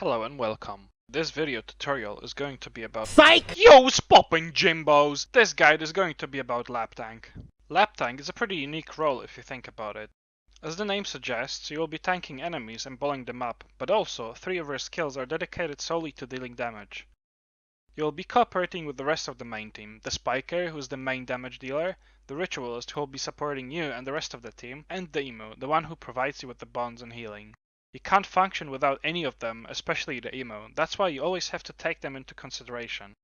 Hello and welcome. This video tutorial is going to be about Psych! Yo's popping Jimbos! This guide is going to be about Lap Tank. Lap Tank is a pretty unique role if you think about it. As the name suggests, you will be tanking enemies and bullying them up, but also 3 of your skills are dedicated solely to dealing damage. You will be cooperating with the rest of the main team, the Spiker, who is the main damage dealer, the Ritualist, who will be supporting you and the rest of the team, and the Emo, the one who provides you with the bonds and healing. You can't function without any of them, especially the Emo, that's why you always have to take them into consideration.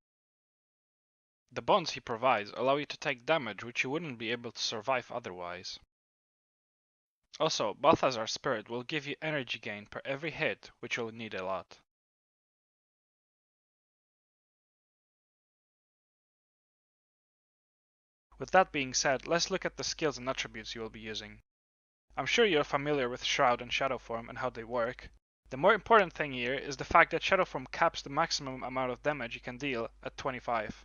The bonds he provides allow you to take damage which you wouldn't be able to survive otherwise. Also, Balthazar's Spirit will give you energy gain per every hit, which you'll need a lot. With that being said, let's look at the skills and attributes you will be using. I'm sure you're familiar with Shroud and Shadow Form and how they work. The more important thing here is the fact that Shadow Form caps the maximum amount of damage you can deal at 25.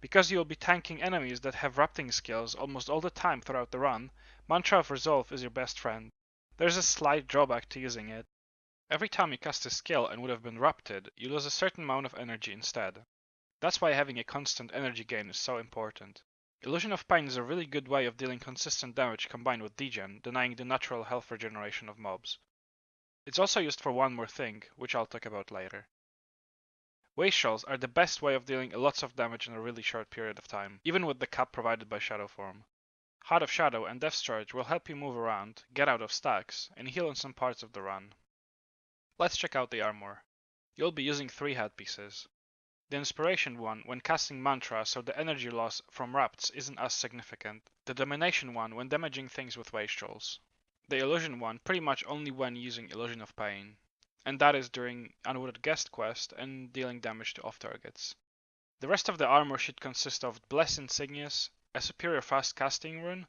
Because you'll be tanking enemies that have Rupting skills almost all the time throughout the run, Mantra of Resolve is your best friend. There's a slight drawback to using it. Every time you cast a skill and would have been Rupted, you lose a certain amount of energy instead. That's why having a constant energy gain is so important. Illusion of Pain is a really good way of dealing consistent damage combined with degen, denying the natural health regeneration of mobs. It's also used for one more thing, which I'll talk about later. Wastrels are the best way of dealing lots of damage in a really short period of time, even with the cap provided by Shadow Form. Heart of Shadow and Death Charge will help you move around, get out of stacks, and heal in some parts of the run. Let's check out the armor. You'll be using 3 headpieces. The Inspiration one when casting Mantra, so the energy loss from Rapts isn't as significant. The Domination one when damaging things with Wastrels. The Illusion one pretty much only when using Illusion of Pain. And that is during Unwooded Guest Quest and dealing damage to off targets. The rest of the armor should consist of Bless Insignias, a superior fast casting rune,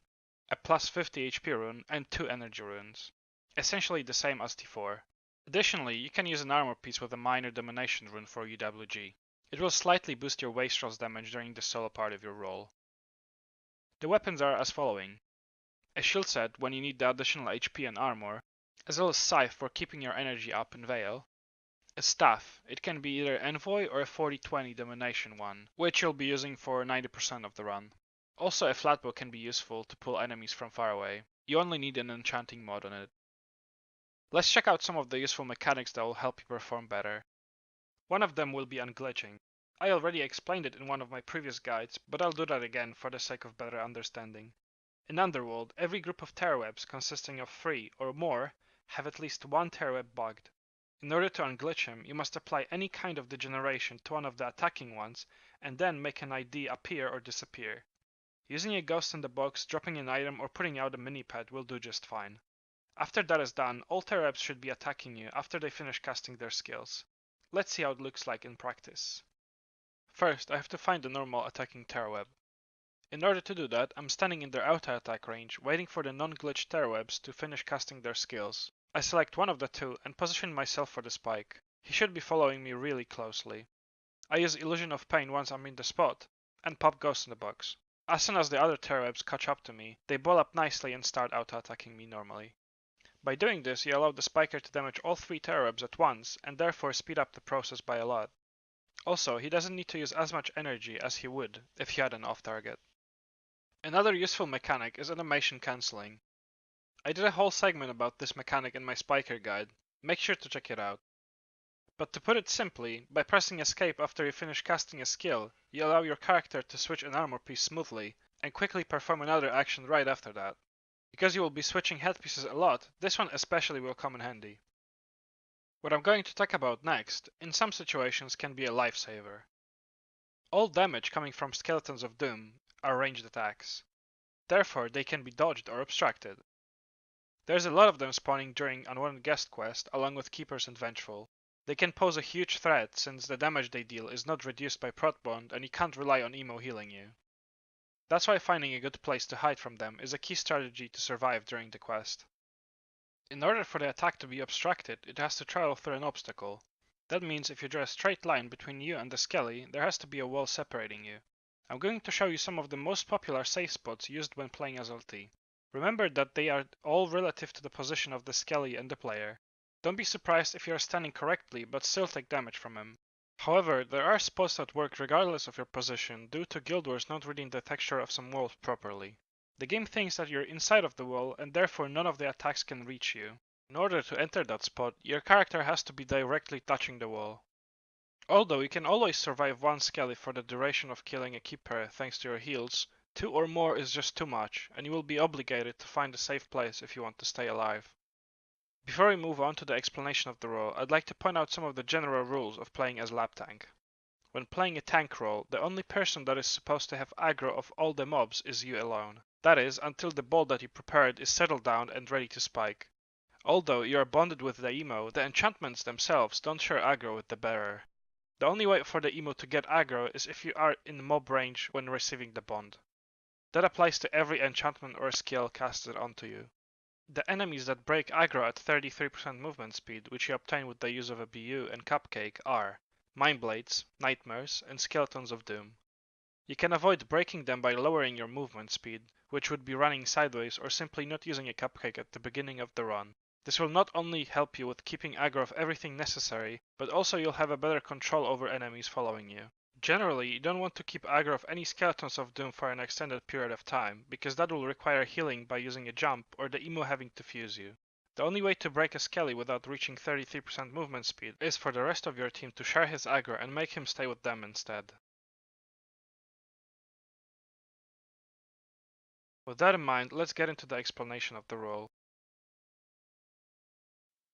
a plus 50 HP rune, and 2 energy runes. Essentially the same as T4. Additionally, you can use an armor piece with a minor domination rune for UWG. It will slightly boost your Wastrel's damage during the solo part of your role. The weapons are as following. A shield set when you need the additional HP and armor, as well as Scythe for keeping your energy up in Veil. A staff, it can be either Envoy or a 40-20 domination one, which you'll be using for 90% of the run. Also a flatbow can be useful to pull enemies from far away. You only need an enchanting mod on it. Let's check out some of the useful mechanics that will help you perform better. One of them will be unglitching. I already explained it in one of my previous guides, but I'll do that again for the sake of better understanding. In Underworld, every group of terrawebs consisting of 3 or more have at least one terraweb bugged. In order to unglitch him, you must apply any kind of degeneration to one of the attacking ones and then make an ID appear or disappear. Using a ghost in the box, dropping an item or putting out a mini-pad will do just fine. After that is done, all terrawebs should be attacking you after they finish casting their skills. Let's see how it looks like in practice. First, I have to find a normal attacking terraweb. In order to do that, I'm standing in their auto-attack range, waiting for the non-glitched terrawebs to finish casting their skills. I select one of the 2 and position myself for the spike. He should be following me really closely. I use Illusion of Pain once I'm in the spot, and pop Ghost in the Box. As soon as the other terrawebs catch up to me, they ball up nicely and start auto-attacking me normally. By doing this, you allow the spiker to damage all 3 terrawebs at once, and therefore speed up the process by a lot. Also, he doesn't need to use as much energy as he would if he had an off-target. Another useful mechanic is animation cancelling. I did a whole segment about this mechanic in my Spiker guide, make sure to check it out. But to put it simply, by pressing escape after you finish casting a skill, you allow your character to switch an armor piece smoothly, and quickly perform another action right after that. Because you will be switching headpieces a lot, this one especially will come in handy. What I'm going to talk about next, in some situations can be a lifesaver. All damage coming from Skeletons of Doom are ranged attacks. Therefore, they can be dodged or obstructed. There's a lot of them spawning during Unwanted Guest Quest along with Keepers and Vengeful. They can pose a huge threat since the damage they deal is not reduced by Prot Bond and you can't rely on Emo healing you. That's why finding a good place to hide from them is a key strategy to survive during the quest. In order for the attack to be obstructed, it has to travel through an obstacle. That means if you draw a straight line between you and the skele, there has to be a wall separating you. I'm going to show you some of the most popular safe spots used when playing as LT. Remember that they are all relative to the position of the skele and the player. Don't be surprised if you are standing correctly but still take damage from him. However, there are spots that work regardless of your position due to Guild Wars not reading the texture of some walls properly. The game thinks that you're inside of the wall and therefore none of the attacks can reach you. In order to enter that spot, your character has to be directly touching the wall. Although you can always survive one skele for the duration of killing a keeper thanks to your heals, 2 or more is just too much, and you will be obligated to find a safe place if you want to stay alive. Before we move on to the explanation of the role, I'd like to point out some of the general rules of playing as lap tank. When playing a tank role, the only person that is supposed to have aggro of all the mobs is you alone. That is, until the ball that you prepared is settled down and ready to spike. Although you are bonded with the emo, the enchantments themselves don't share aggro with the bearer. The only way for the emo to get aggro is if you are in mob range when receiving the bond. That applies to every enchantment or skill casted onto you. The enemies that break aggro at 33% movement speed, which you obtain with the use of a BU and Cupcake, are Mindblades, Nightmares, and Skeletons of Doom. You can avoid breaking them by lowering your movement speed, which would be running sideways or simply not using a Cupcake at the beginning of the run. This will not only help you with keeping aggro of everything necessary, but also you'll have a better control over enemies following you. Generally, you don't want to keep aggro of any Skeletons of Doom for an extended period of time, because that will require healing by using a jump or the emo having to fuse you. The only way to break a skele without reaching 33% movement speed is for the rest of your team to share his aggro and make him stay with them instead. With that in mind, let's get into the explanation of the role.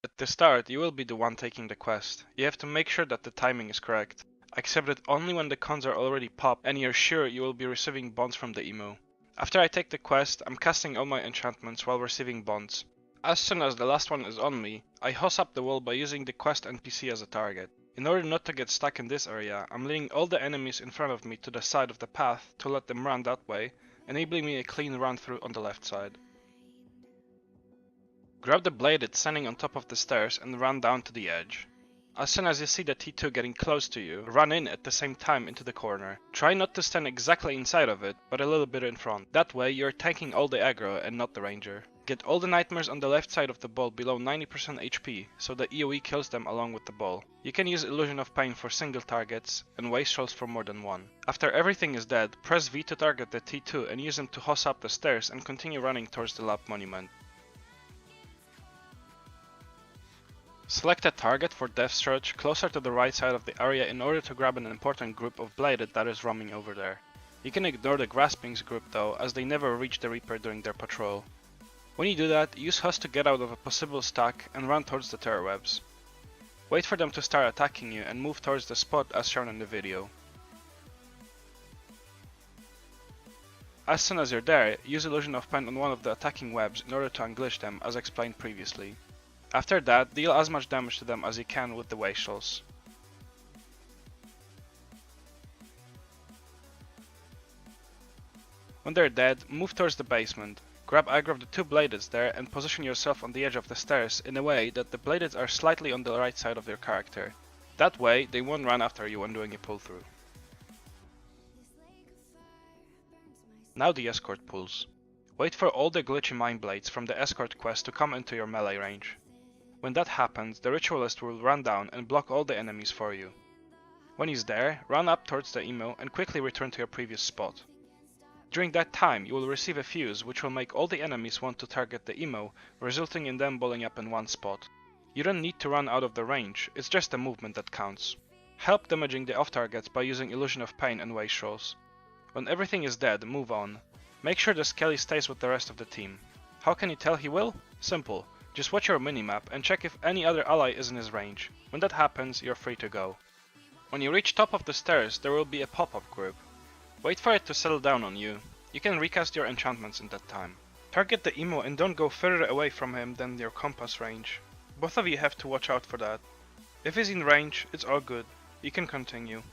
At the start, you will be the one taking the quest. You have to make sure that the timing is correct. Accept it only when the cons are already popped and you're sure you will be receiving bonds from the emo. After I take the quest, I'm casting all my enchantments while receiving bonds. As soon as the last one is on me, I hoss up the wall by using the quest NPC as a target. In order not to get stuck in this area, I'm leading all the enemies in front of me to the side of the path to let them run that way, enabling me a clean run through on the left side. Grab the blade it's standing on top of the stairs and run down to the edge. As soon as you see the T2 getting close to you, run in at the same time into the corner. Try not to stand exactly inside of it, but a little bit in front. That way you're tanking all the aggro and not the ranger. Get all the nightmares on the left side of the ball below 90% HP, so the EoE kills them along with the ball. You can use Illusion of Pain for single targets, and Wastrels for more than one. After everything is dead, press V to target the T2 and use him to hoss up the stairs and continue running towards the lab monument. Select a target for Death Search closer to the right side of the area in order to grab an important group of Bladed that is roaming over there. You can ignore the Graspings group though, as they never reach the Reaper during their patrol. When you do that, use Husk to get out of a possible stack and run towards the terror webs. Wait for them to start attacking you and move towards the spot as shown in the video. As soon as you're there, use Illusion of Pain on one of the attacking webs in order to unglitch them as explained previously. After that, deal as much damage to them as you can with the Wastrels. When they're dead, move towards the basement. Grab aggro of the two Bladeds there and position yourself on the edge of the stairs in a way that the Bladeds are slightly on the right side of your character. That way, they won't run after you when doing a pull through. Now the escort pulls. Wait for all the glitchy mind blades from the escort quest to come into your melee range. When that happens, the ritualist will run down and block all the enemies for you. When he's there, run up towards the emo and quickly return to your previous spot. During that time, you will receive a fuse which will make all the enemies want to target the emo, resulting in them balling up in one spot. You don't need to run out of the range, it's just the movement that counts. Help damaging the off targets by using Illusion of Pain and Wastrels. When everything is dead, move on. Make sure the skele stays with the rest of the team. How can you tell he will? Simple. Just watch your minimap and check if any other ally is in his range. When that happens, you're free to go. When you reach top of the stairs, there will be a pop-up group. Wait for it to settle down on you. You can recast your enchantments in that time. Target the emo and don't go further away from him than your compass range. Both of you have to watch out for that. If he's in range, it's all good. You can continue.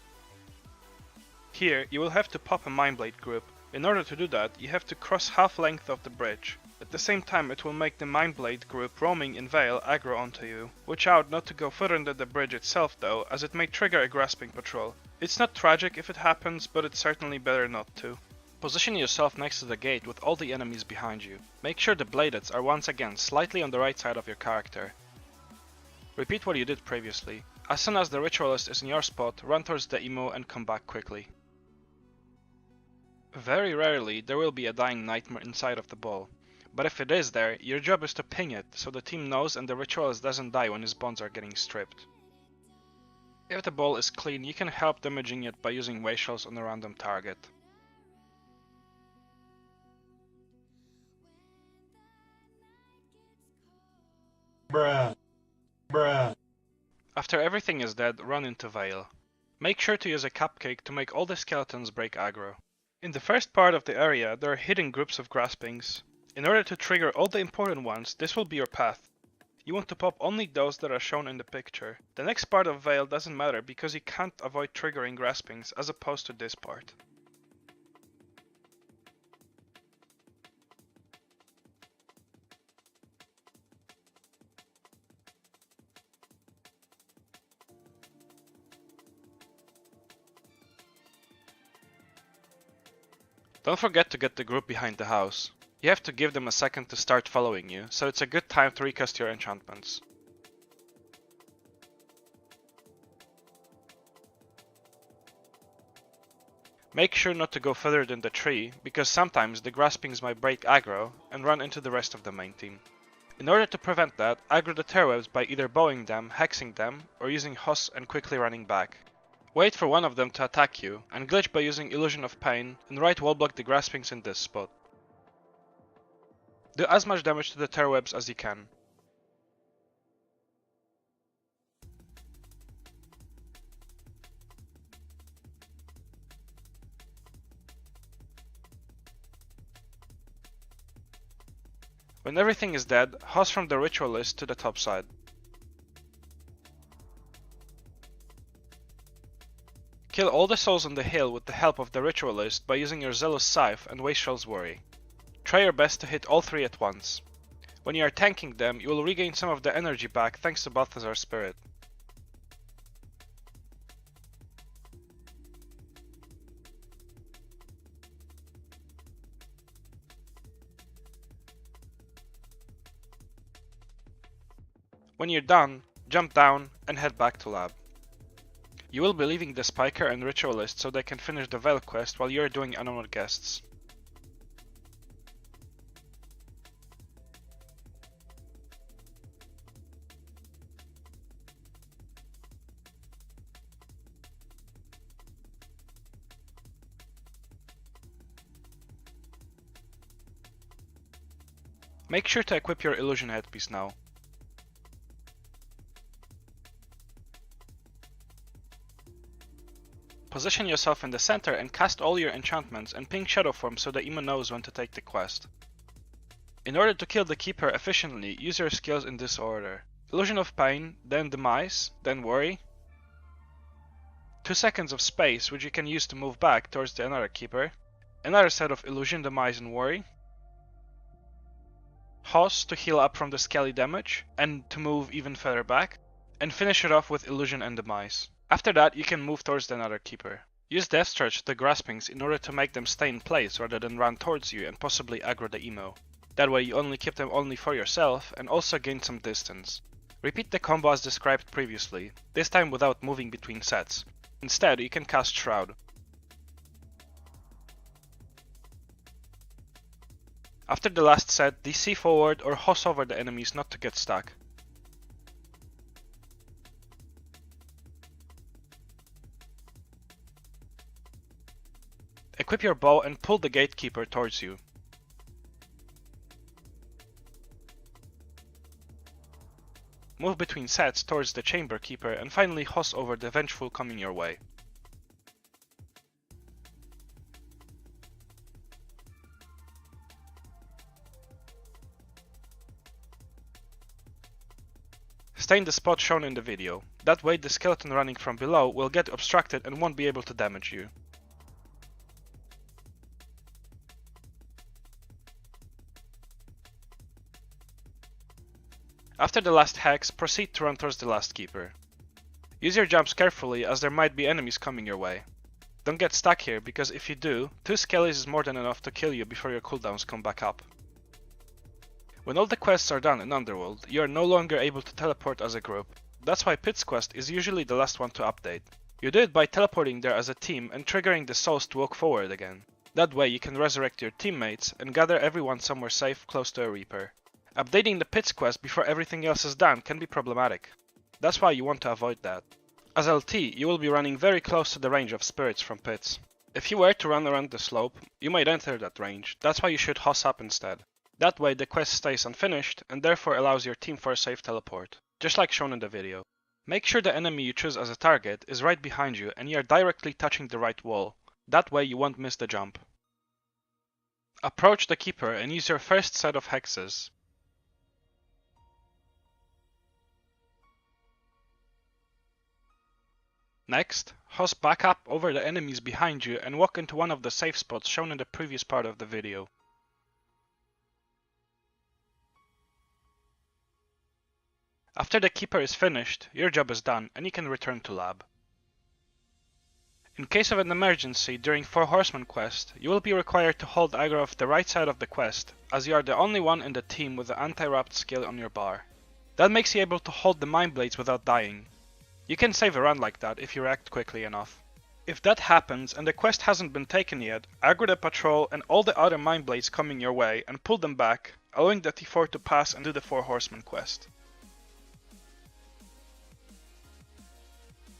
Here, you will have to pop a Mindblade group. In order to do that, you have to cross half length of the bridge. At the same time, it will make the Mindblade group roaming in Vale aggro onto you. Watch out not to go further under the bridge itself though, as it may trigger a grasping patrol. It's not tragic if it happens, but it's certainly better not to. Position yourself next to the gate with all the enemies behind you. Make sure the Bladeds are once again slightly on the right side of your character. Repeat what you did previously. As soon as the ritualist is in your spot, run towards the emo and come back quickly. Very rarely there will be a dying nightmare inside of the ball, but if it is there, your job is to ping it so the team knows and the ritualist doesn't die when his bonds are getting stripped. If the ball is clean, you can help damaging it by using wave shells on a random target. Bruh. Bruh. After everything is dead, run into Veil. Make sure to use a cupcake to make all the skeletons break aggro. In the first part of the area, there are hidden groups of graspings. In order to trigger all the important ones, this will be your path. You want to pop only those that are shown in the picture. The next part of Veil doesn't matter because you can't avoid triggering graspings as opposed to this part. Don't forget to get the group behind the house. You have to give them a second to start following you, so it's a good time to recast your enchantments. Make sure not to go further than the tree, because sometimes the graspings might break aggro and run into the rest of the main team. In order to prevent that, aggro the terrorwebs by either bowing them, hexing them, or using Hoss and quickly running back. Wait for one of them to attack you, and glitch by using Illusion of Pain, and right wall block the graspings in this spot. Do as much damage to the terrorwebs as you can. When everything is dead, Hoss from the ritualist to the top side. Kill all the souls on the hill with the help of the ritualist by using your zealous scythe and Wastrel's worry. Try your best to hit all three at once. When you are tanking them, you will regain some of the energy back thanks to Balthazar's spirit. When you're done, jump down and head back to lab. You will be leaving the Spiker and Ritualist so they can finish the Veil quest while you're doing Unhonored Guests. Make sure to equip your Illusion headpiece now. Position yourself in the center and cast all your enchantments and ping Shadow Form so the emo knows when to take the quest. In order to kill the Keeper efficiently, use your skills in this order. Illusion of Pain, then Demise, then Worry. 2 seconds of space which you can use to move back towards the another Keeper. Another set of Illusion, Demise and Worry. Hoss to heal up from the skele damage and to move even further back. And finish it off with Illusion and Demise. After that, you can move towards the another Keeper. Use Death Charge to the Graspings in order to make them stay in place rather than run towards you and possibly aggro the emo. That way you only keep them only for yourself and also gain some distance. Repeat the combo as described previously, this time without moving between sets. Instead, you can cast Shroud. After the last set, DC forward or Hoss over the enemies not to get stuck. Equip your bow and pull the Gatekeeper towards you. Move between sets towards the Chamber Keeper and finally Hoss over the Vengeful coming your way. Stay in the spot shown in the video. That way the skeleton running from below will get obstructed and won't be able to damage you. After the last hex, proceed to run towards the last Keeper. Use your jumps carefully as there might be enemies coming your way. Don't get stuck here because if you do, 2 skeles is more than enough to kill you before your cooldowns come back up. When all the quests are done in Underworld, you are no longer able to teleport as a group. that's why Pit's quest is usually the last one to update. You do it by teleporting there as a team and triggering the souls to walk forward again. That way you can resurrect your teammates and gather everyone somewhere safe close to a Reaper. Updating the Pit's quest before everything else is done can be problematic. That's why you want to avoid that. As LT, you will be running very close to the range of spirits from Pits. If you were to run around the slope, you might enter that range, that's why you should hoss up instead. That way the quest stays unfinished and therefore allows your team for a safe teleport, just like shown in the video. Make sure the enemy you choose as a target is right behind you and you are directly touching the right wall, that way you won't miss the jump. Approach the Keeper and use your first set of hexes. Next, hoss back up over the enemies behind you and walk into one of the safe spots shown in the previous part of the video. After the Keeper is finished, your job is done and you can return to lab. In case of an emergency during 4 Horsemen quest, you will be required to hold aggro off the right side of the quest, as you are the only one in the team with the anti-rapt skill on your bar. That makes you able to hold the mind blades without dying. You can save a run like that if you react quickly enough. If that happens and the quest hasn't been taken yet, aggro the patrol and all the other mind blades coming your way and pull them back, allowing the T4 to pass and do the 4 Horsemen quest.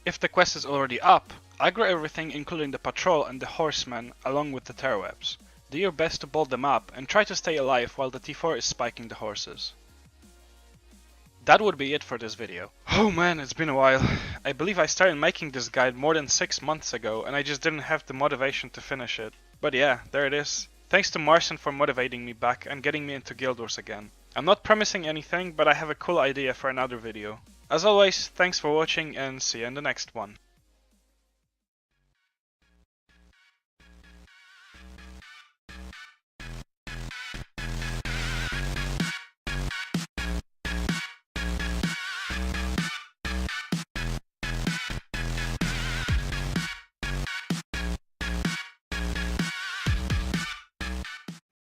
If the quest is already up, aggro everything including the patrol and the horsemen along with the terrorwebs. Do your best to bolt them up and try to stay alive while the T4 is spiking the horses. That would be it for this video. Oh man, it's been a while. I believe I started making this guide more than 6 months ago and I just didn't have the motivation to finish it. But yeah, there it is. Thanks to Marcin for motivating me back and getting me into Guild Wars again. I'm not promising anything, but I have a cool idea for another video. As always, thanks for watching and see you in the next one.